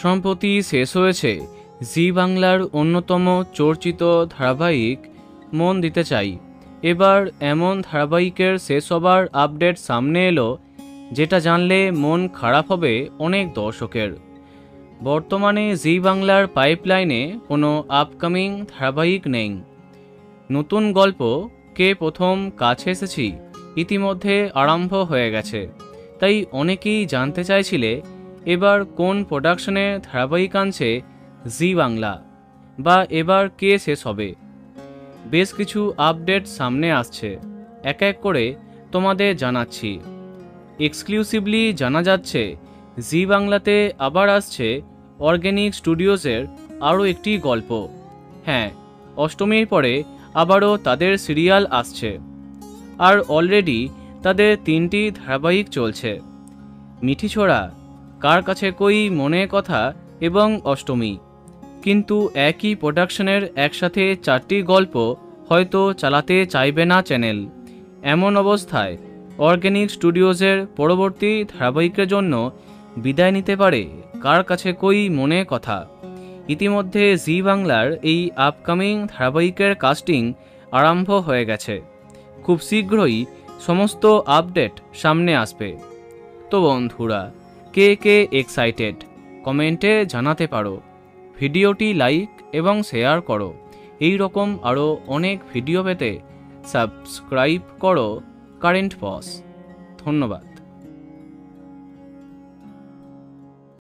সম্প্রতি শেষ হয়েছে জি বাংলার অন্যতম চর্চিত ধারাবাহিক মন দিতে চাই। এবার এমন ধারাবাহিকের শেষ হবার আপডেট সামনে এলো যেটা জানলে মন খারাপ হবে অনেক দর্শকের। বর্তমানে জি বাংলার পাইপলাইনে কোনো আপকামিং ধারাবাহিক নেই। নতুন গল্প কে প্রথম কাছে এসেছি ইতিমধ্যে আরম্ভ হয়ে গেছে, তাই অনেকেই জানতে চাইছিলে এবার কোন প্রোডাকশনে ধারাবাহিক আনছে জি বাংলা, বা এবার কে শেষ হবে। বেশ কিছু আপডেট সামনে আসছে, এক এক করে তোমাদের জানাচ্ছি। এক্সক্লুসিভলি জানা যাচ্ছে জি বাংলাতে আবার আসছে অর্গানিক স্টুডিওজের আরও একটি গল্প। হ্যাঁ, অষ্টমীর পরে আবারও তাদের সিরিয়াল আসছে, আর অলরেডি তাদের 3টি ধারাবাহিক চলছে। মিঠিছোড়া, কার কাছে কই মনে কথা এবং অষ্টমী। কিন্তু একই প্রোডাকশনের একসাথে 4টি গল্প হয়তো চালাতে চাইবে না চ্যানেল। এমন অবস্থায় অর্গানিক স্টুডিওজের পরবর্তী ধারাবাহিকের জন্য বিদায় নিতে পারে কার কাছে কই মনে কথা। ইতিমধ্যে জি বাংলার এই আপকামিং ধারাবাহিকের কাস্টিং আরম্ভ হয়ে গেছে। খুব শীঘ্রই সমস্ত আপডেট সামনে আসবে। তো বন্ধুরা, কে কে এক্সাইটেড কমেন্টে জানাতে পারো। ভিডিওটি লাইক এবং শেয়ার করো। এই রকম আরও অনেক ভিডিও পেতে সাবস্ক্রাইব করো কারেন্ট বস। ধন্যবাদ।